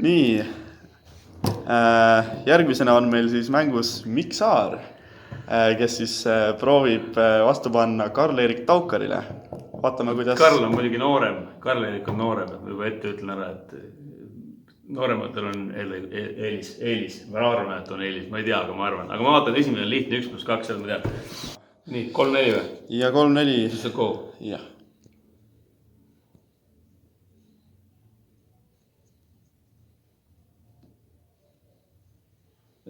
Nii, järgmisena on meil siis mängus Mikk Saar, kes siis proovib vastu panna Karl-Erik Taukarile. Vaatame, kuidas... Karl on muidugi noorem, Karl-Erik on noorem, et ma juba ette ütlen ära, et noorematel on eelis. Ma arvan, et on eelis, ma ei tea, aga ma arvan. Aga ma vaatan, esimene on lihtne 1+2, seda ma tean. Nii, 3-4 või? Ja 3-4. Siis on go. Jah.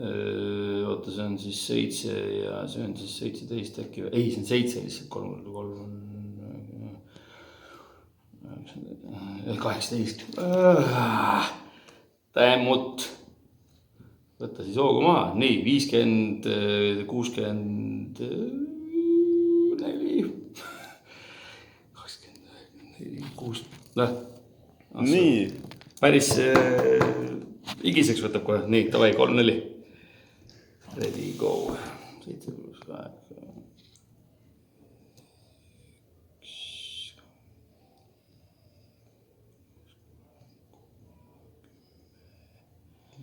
Oota, see on siis 7 ja see on siis 17 äkki või? Ei, see on 7 lihtsalt, 3 on 18. Tämmut. Võtta siis hoogu maha. Nii, 50, 64, 24, 6. Nii. Päris igiseks võtab kohe. Nii, tavai, 3-4. Ready, go. 7+8.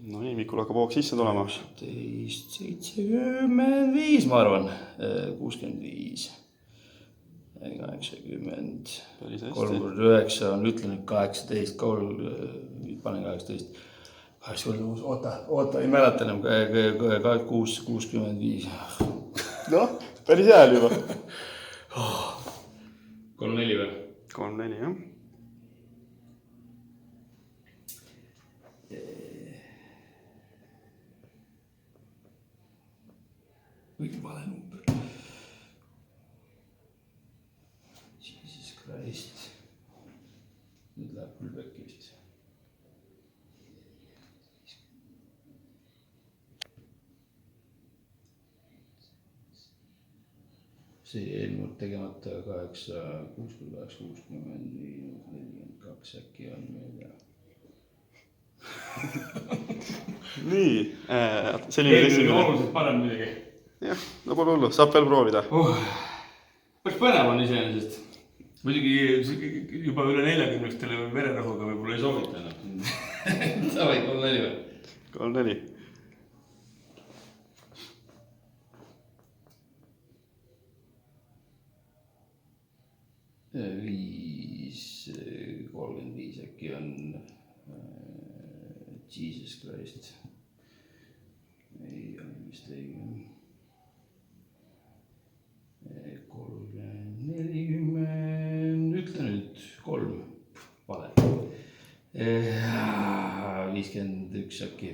No nii, Mikul hakkab hoog sisse tulema. 75, ma arvan. 65. 80. 3+9 on, ütlen nüüd 18. Panen 18. 86. Oota, ei mäleta enam. 65. Noh, päris hääl juba. 3-4 või? 3-4, jah. Võigi vale number. Jesus Christ. Nüüd läheb küll pekki vist. See eelmine tegemata 8, 68, 60, 42 äkki on meil ja... Nii, selline esimene. Oluliselt parem midagi. Jah, no pole hullu, saab veel proovida. Päris põnev on iseenesest. Muidugi juba üle 40-stele vererahuga võib-olla ei soovita enam. Savai, 3-4 või? 3-4. Viis, 35 äkki on Jesus Christ. Ei ole vist õige. 30, 40, ütle nüüd 3, vale. 51 äkki.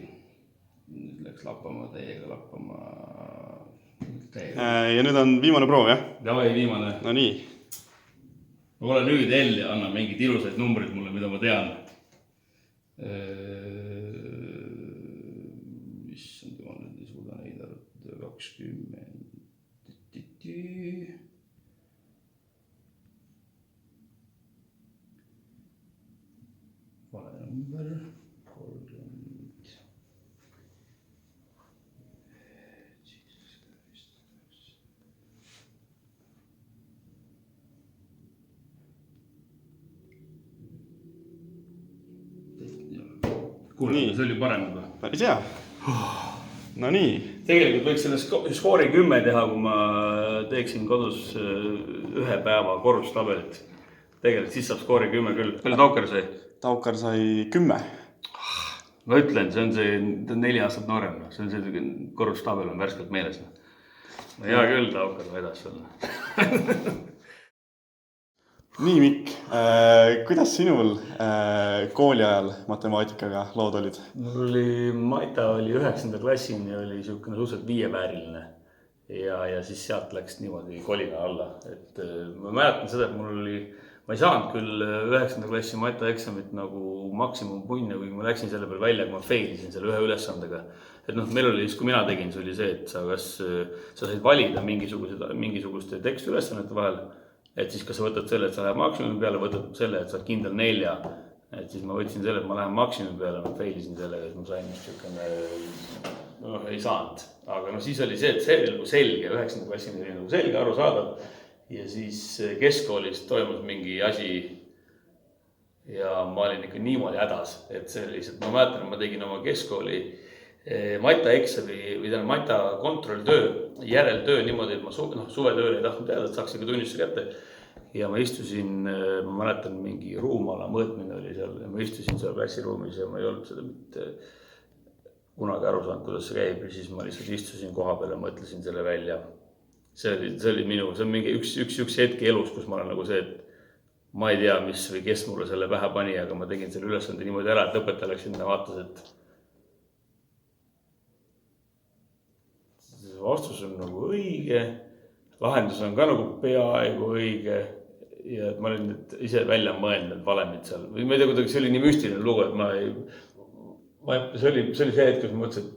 Nüüd läks lappama, täiega lappama. Ja nüüd on viimane proov, jah? Davai, viimane. No nii. Ma ole nüüd L ja anna mingid ilusaid numbrid mulle, mida ma tean. Issand, ma nüüd ei suuda neid arvutada. 20. Vale number. 30. Kuule, see oli parem juba. Päris hea. No nii. Tegelikult võiks selle skoori 10 teha, kui ma teeksin kodus ühe päeva korrustabelit. Tegelikult siis saab skoori 10 küll. Palju Taukar sai? Taukar sai 10. Ma ütlen, see on 4 aastat noorem. See on see korrustabel on värskelt meeles. Hea küll, Taukar vedas selle. Nii, Mikk, kuidas sinul kooli ajal matemaatikaga lood olid? Mul Maita oli 9. klassini oli niisugune suhteliselt 5-vääriline ja siis sealt läks niimoodi kolina alla. Et ma mäletan seda, et mul oli, ma ei saanud küll 9. klassi Maita eksamit nagu maksimumpunne, kuigi ma läksin selle peal välja, kui ma failisin selle ühe ülesandega. Et noh, meil oli siis, kui mina tegin, see oli see, et sa said valida mingisuguste tekstiülesannete vahel. Et siis kas sa võtad selle, et sa lähed maksimumi peale, võtad selle, et sa oled kindel 4. Et siis ma võtsin selle, et ma lähen maksimumi peale, ma failisin sellega, et ma sain niisugune, ei saanud. Aga siis oli see, et see oli nagu selge, 9. klassini oli nagu selge, arusaadav. Ja siis keskkoolis toimus mingi asi, ja ma olin ikka niimoodi hädas, et see lihtsalt, ma mäletan, ma tegin oma keskkooli Maita eksami või tähendab Maita kontrolltöö, järeltöö niimoodi, et ma suvetööl ei tahtnud teada, et saaks ikka tunnistuse kätte. Ja ma istusin, ma mäletan, mingi ruumala mõõtmine oli seal ja ma istusin seal klassiruumis ja ma ei olnud seda mitte kunagi aru saanud, kuidas see käib ja siis ma lihtsalt istusin koha peal ja mõtlesin selle välja. See oli minu, see on mingi üks hetk elus, kus ma olen nagu see, et ma ei tea, mis või kes mulle selle pähe pani, aga ma tegin selle ülesande niimoodi ära, et õpetaja läks sinna vaatas, et vastus on nagu õige, lahendus on ka nagu peaaegu õige ja et ma olin ise välja mõelnud need valemid seal. Või ma ei tea, kuidagi see oli nii müstiline lugu, et see oli see hetk, kus ma mõtlesin,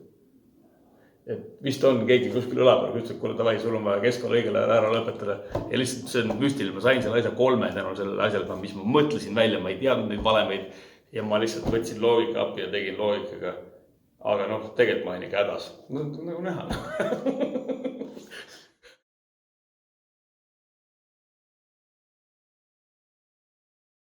et vist on keegi kuskil õla peal, ütles, et kuule davai, sul on vaja keskkool õigele ära lõpetada. Ja lihtsalt see on müstiline, ma sain selle asja 3 tänu sellele asjale, mis ma mõtlesin välja, ma ei teadnud neid valemeid ja ma lihtsalt võtsin loogika appi ja tegin loogikaga. Aga tegelikult ma olin ikka hädas. Nagu näha.